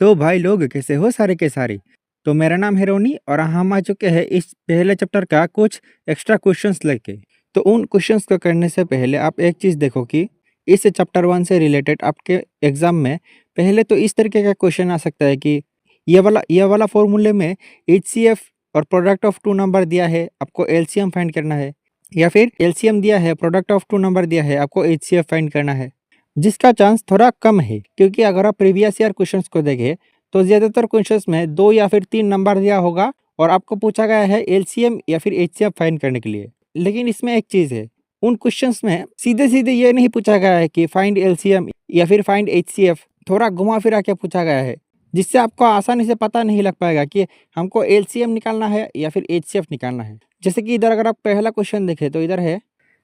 तो भाई लोग कैसे हो सारे के सारे। तो मेरा नाम है रोनी और हम आ चुके हैं इस पहले चैप्टर का कुछ एक्स्ट्रा क्वेश्चंस लेके। तो उन क्वेश्चंस को करने से पहले आप एक चीज़ देखो कि इस चैप्टर 1 से रिलेटेड आपके एग्जाम में पहले तो इस तरीके का क्वेश्चन आ सकता है कि ये वाला फॉर्मूले में HCF और प्रोडक्ट ऑफ टू नंबर दिया है, आपको LCM फाइंड करना है, या फिर LCM दिया है, प्रोडक्ट ऑफ टू नंबर दिया है, आपको HCF फाइंड करना है, जिसका चांस थोड़ा कम है। क्योंकि अगर आप प्रीवियस ईयर क्वेश्चंस को देखें तो ज़्यादातर क्वेश्चंस में 2 या फिर 3 नंबर दिया होगा और आपको पूछा गया है LCM या फिर HCF फाइंड करने के लिए। लेकिन इसमें एक चीज़ है, उन क्वेश्चंस में सीधे-सीधे ये नहीं पूछा गया है कि फाइंड LCM या फिर फाइंड HCF, थोड़ा घुमा-फिरा के पूछा गया है, जिससे आपको आसानी से पता नहीं लग पाएगा कि हमको LCM निकालना है या फिर HCF निकालना है। जैसे कि इधर अगर आप पहला क्वेश्चन देखें तो इधर है,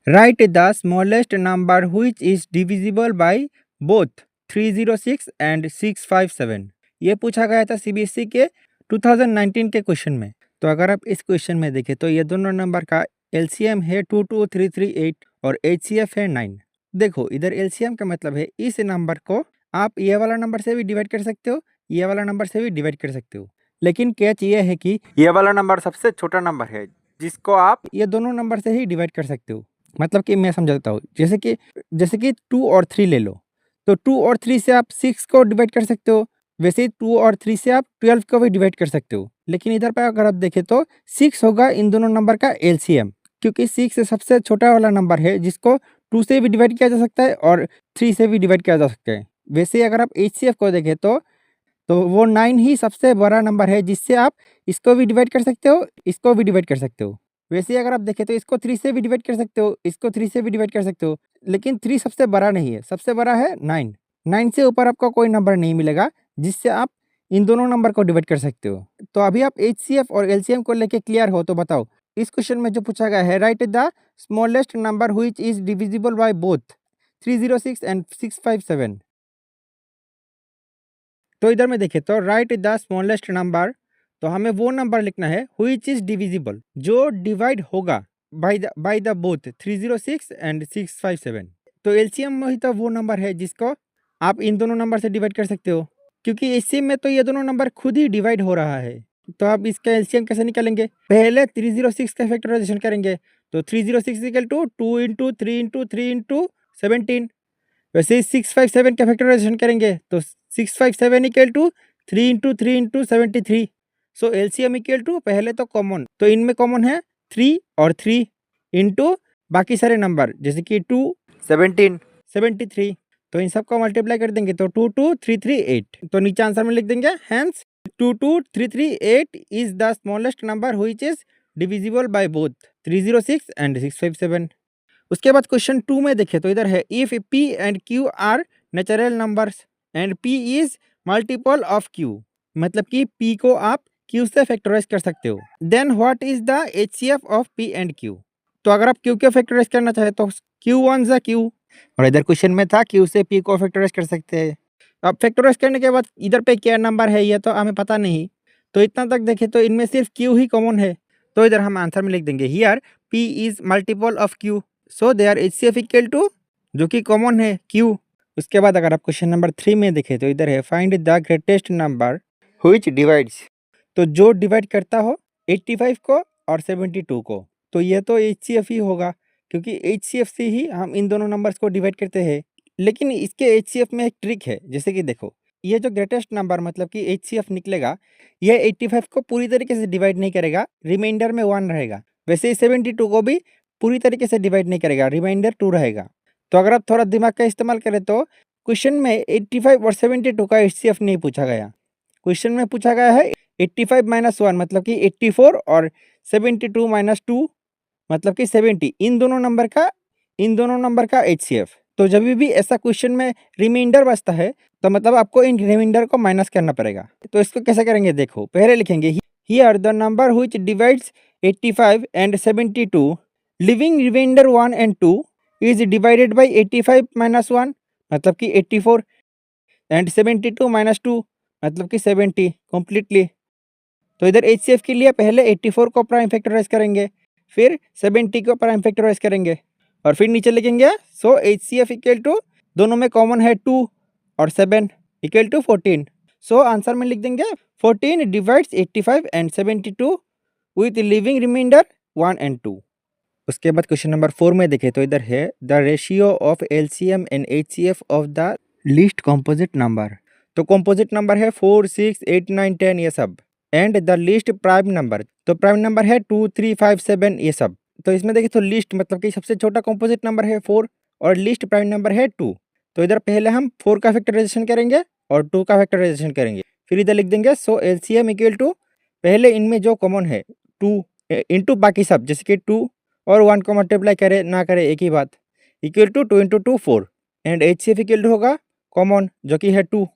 right the smallest number which is divisible by both 306 and 657। ये पूछा गया था CBSE के 2019 के क्वेश्चन में। तो अगर आप इस क्वेश्चन में देखें तो ये दोनों नंबर का LCM है 22338 और HCF है 9। देखो इधर LCM का मतलब है इस नंबर को आप ये वाला नंबर से भी डिवाइड कर सकते हो, ये वाला नंबर से भी डिवाइड कर सकते हो। लेकिन कैच ये है कि ये वाला नंबर सबसे छोटा नंबर है जिसको आप ये दोनों नंबर से ही डिवाइड कर सकते हो। मतलब कि मैं समझाता हूँ, जैसे कि 2 और 3 ले लो, तो 2 और 3 से आप 6 को डिवाइड कर सकते हो, वैसे ही 2 और 3 से आप 12 को भी डिवाइड कर सकते हो। लेकिन इधर पे अगर आप देखें तो 6 होगा इन दोनों नंबर का LCM, क्योंकि 6 सबसे छोटा वाला नंबर है जिसको 2 से भी डिवाइड किया जा सकता है और 3 से भी डिवाइड किया जा सकता है। वैसे ही अगर आप HCF को देखें तो वो 9 ही सबसे बड़ा नंबर है जिससे आप इसको भी डिवाइड कर सकते हो, इसको भी डिवाइड कर सकते हो। वैसे ही अगर आप देखें तो इसको 3 से भी डिवाइड कर सकते हो, इसको 3 से भी डिवाइड कर सकते हो, लेकिन 3 सबसे बड़ा नहीं है, सबसे बड़ा है 9। 9 से ऊपर आपको कोई नंबर नहीं मिलेगा जिससे आप इन दोनों नंबर को डिवाइड कर सकते हो। तो अभी आप HCF और LCM को लेके क्लियर हो तो बताओ, इस क्वेश्चन में जो पूछा गया है, right the smallest number which is divisible by both 306 and 657। तो इधर में देखें तो राइट द स्मॉलेस्ट नंबर, तो हमें वो नंबर लिखना है व्हिच इज डिविजिबल, जो डिवाइड होगा बाय द बोथ 306 एंड 657। तो LCM में ही तो वो नंबर है जिसको आप इन दोनों नंबर से डिवाइड कर सकते हो, क्योंकि HCM में तो ये दोनों नंबर खुद ही डिवाइड हो रहा है। तो आप इसका LCM कैसे निकालेंगे, पहले 306 का फैक्टराइजेशन करेंगे, तो 306 equal to 2 into 3 into 3 into 17। वैसे ही 657 का फैक्टराइजेशन करेंगे तो 657 equal to 3 into 3 into 73। So LCM equal to, पहले तो कॉमन, तो इनमें कॉमन है 3 और 3 इंटू बाकी सारे नंबर जैसे कि 2, 17, 73। तो इन सबको मल्टीप्लाई कर देंगे तो 22338, तो नीचे आंसर में लिख देंगे hence 22338 is the smallest number which is divisible by both 306 and 657। उसके बाद क्वेश्चन 2 में देखें तो इधर है, if P and Q are natural numbers and P is multiple of Q, मतलब कि P को आप Q से फैक्टराइज कर सकते हो, then what is the HCF of P and Q। तो अगर आप Q को फैक्टराइज करना चाहे तो Q1 ज़ा Q, और इधर क्वेश्चन में था Q से P को फैक्टराइज कर सकते हैं। अब फैक्टराइज करने के बाद इधर पे क्या नंबर है ये तो हमें पता नहीं, तो इतना तक देखें तो इनमें सिर्फ Q ही कॉमन है, तो इधर हम आंसर में लिख देंगे here P is multiple of Q, so their HCF equal to, जो कि कॉमन है, Q। उसके बाद अगर आप क्वेश्चन नंबर 3 में देखें तो इधर है, find the greatest number which divides, तो जो डिवाइड करता हो 85 को और 72 को, तो ये तो HCF ही होगा, क्योंकि HCF से ही हम इन दोनों नंबर्स को डिवाइड करते हैं। लेकिन इसके HCF में एक ट्रिक है, जैसे कि देखो ये जो ग्रेटेस्ट नंबर मतलब कि HCF निकलेगा, ये 85 को पूरी तरीके से डिवाइड नहीं करेगा, रिमाइंडर में 1 रहेगा। वैसे ही 72 को भी पूरी तरीके से डिवाइड नहीं करेगा, रिमाइंडर 2 रहेगा। तो अगर आप थोड़ा दिमाग का इस्तेमाल करें तो क्वेश्चन में 85 और 72 का HCF नहीं पूछा गया, क्वेश्चन में पूछा गया है 85 माइनस 1 मतलब कि 84 और 72 माइनस 2 मतलब कि 70, इन दोनों नंबर का HCF। तो जब भी ऐसा क्वेश्चन में रिमाइंडर बचता है तो मतलब आपको इन रिमाइंडर को माइनस करना पड़ेगा। तो इसको कैसे करेंगे, देखो पहले लिखेंगे here the number which divides 85 and 72 leaving remainder 1 and 2 is divided by 85 minus 1 मतलब कि 84 एंड 72 माइनस 2 मतलब कि 70 कंप्लीटली। तो इधर HCF के लिए पहले 84 को प्राइम फैक्टराइज करेंगे, फिर 70 को प्राइम फैक्टराइज करेंगे और फिर नीचे लिखेंगे, सो HCF इक्वल टू, दोनों में कॉमन है 2 और 7 इक्वल टू 14, सो आंसर में लिख देंगे 14 divides 85 and 72 with leaving remainder 1 and 2। उसके बाद क्वेश्चन नंबर 4 में देखें तो इधर है the ratio of LCM and HCF of the least composite number. तो कंपोजिट नंबर है 4, 6, 8, 9, 10 ये सब, and the least prime number, तो प्राइम नंबर है 2, 3, 5, 7 ये सब। तो इसमें देखिए तो लीस्ट मतलब कि सबसे छोटा कंपोजिट नंबर है 4 और लीस्ट प्राइम नंबर है 2। तो इधर पहले हम 4 का फैक्टराइजेशन करेंगे और 2 का फैक्टराइजेशन करेंगे, फिर इधर लिख देंगे सो एलसीएम इक्वल टू, पहले इनमें जो कॉमन है 2 इंटू बाकी सब, जैसे कि 2 और 1 को मल्टीप्लाई करे ना करे एक ही बात, equal to 2 into 2 4, and HCF equal to होगा कॉमन जो कि है 2।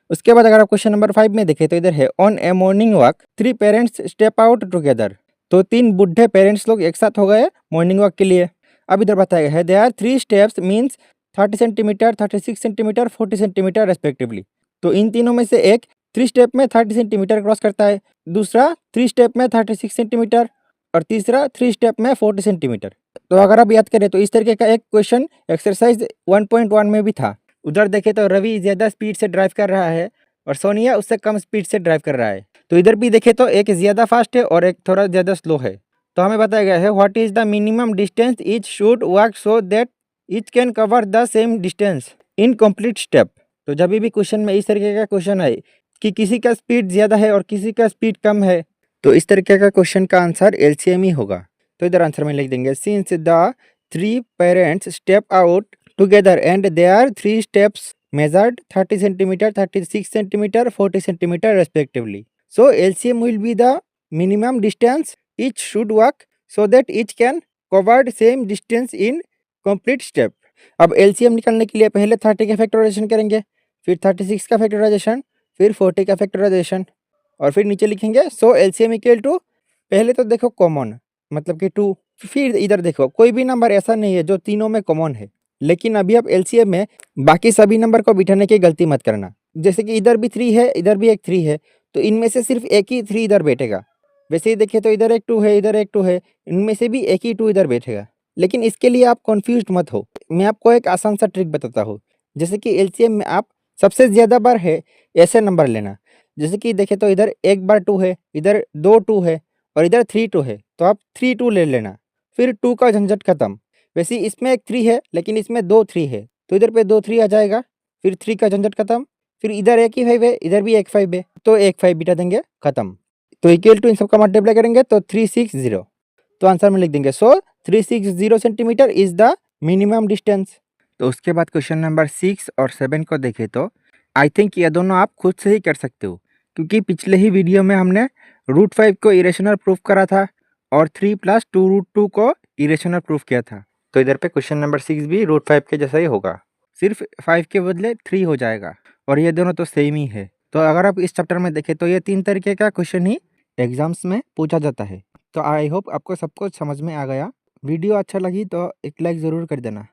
उसके बाद अगर आप क्वेश्चन नंबर 5 में देखें तो इधर है on A morning walk 3 parents step out together. तो 3 बुढ़े पेरेंट्स लोग एक साथ हो गए मॉर्निंग वॉक के लिए। अब इधर बताया गया है they are 3 steps means 30 centimetre, 36 centimetre, 40 centimetre respectively. तो इन तीनों में से एक 3 स्टेप में 30 सेंटीमीटर क्रॉस करता है, दूसरा 3 स्टेप में 36 सेंटीमीटर और तीसरा 3 स्टेप में 40 सेंटीमीटर। तो अगर आप याद करें तो इस तरीके का एक क्वेश्चन एक्सरसाइज 1.1 में भी था। उधर देखे तो रवि ज़्यादा स्पीड से ड्राइव कर रहा है और सोनिया उससे कम स्पीड से ड्राइव कर रहा है। तो इधर भी देखे तो एक ज़्यादा फास्ट है और एक थोड़ा ज़्यादा स्लो है। तो हमें बताया गया है what is the minimum distance each should walk so that each can cover the same distance in complete step. तो जब भी क्वेश्चन में इस तरीके का क्वेश्चन आए कि किसी का स्पीड ज़्यादा है और किसी का स्पीड कम है, तो इस तरीके का क्वेश्चन का आंसर एलसीएम ही होगा। तो इधर आंसर में लिख देंगे since the 3 parents step out together and they are 3 steps measured 30 centimeter, 36 centimeter, 40 centimeter respectively. So LCM will be the minimum distance each should walk so that each can cover same distance in complete step. अब LCM निकालने के लिए पहले 30 का factorisation करेंगे, फिर 36 का factorisation, फिर 40 का फैक्टराइजेशन और फिर नीचे लिखेंगे सो LCM इक्वल टू, पहले तो देखो कॉमन मतलब कि 2, फिर इधर देखो कोई भी नंबर ऐसा नहीं है जो तीनों में कॉमन है, लेकिन अभी आप एलसीएम में बाकी सभी नंबर को बिठाने की गलती मत करना। जैसे कि इधर भी 3 है, इधर भी एक 3 है, तो इनमें से सिर्फ एक ही 3 इधर बैठेगा। वैसे ही देखें तो इधर एक 2 है, इधर एक 2 है, इनमें से भी एक ही 2 इधर बैठेगा। लेकिन इसके लिए आप कन्फ्यूज्ड मत हो, मैं आपको एक आसान सा ट्रिक बताता हूँ। जैसे कि एलसीएम में आप सबसे ज़्यादा बार है ऐसे नंबर लेना। जैसे कि देखें तो इधर एक बार 2 है, इधर 2 2 है और इधर 3 2 है, तो आप 3 2 ले लेना, फिर 2 का झंझट खत्म। वैसे इसमें एक 3 है लेकिन इसमें 2 3 है, तो इधर पे 2 3 आ जाएगा, फिर 3 का झंझट खत्म, फिर इधर एक ही 5 है, इधर भी एक 5 है, तो एक 5 बिठा देंगे खत्म। तो इक्वल टू इन सबका मल्टीप्लाई करेंगे तो 360। तो आंसर में लिख देंगे सो 360 centimetre is the minimum distance. तो उसके बाद क्वेश्चन नंबर 6 और 7 को देखें तो आई थिंक ये दोनों आप खुद से ही कर सकते हो, क्योंकि पिछले ही वीडियो में हमने √5 को इरेशनल प्रूफ करा था और 3 + 2√2 को इरेशनल प्रूफ किया था। तो इधर पे क्वेश्चन नंबर 6 भी √5 के जैसा ही होगा, सिर्फ 5 के बदले 3 हो जाएगा और ये दोनों तो सेम ही है। तो अगर आप इस चैप्टर में देखें तो ये 3 तरीके का क्वेश्चन ही एग्जाम्स में पूछा जाता है। तो आई होप आपको सब कुछ समझ में आ गया। वीडियो अच्छा लगी तो एक लाइक ज़रूर कर देना।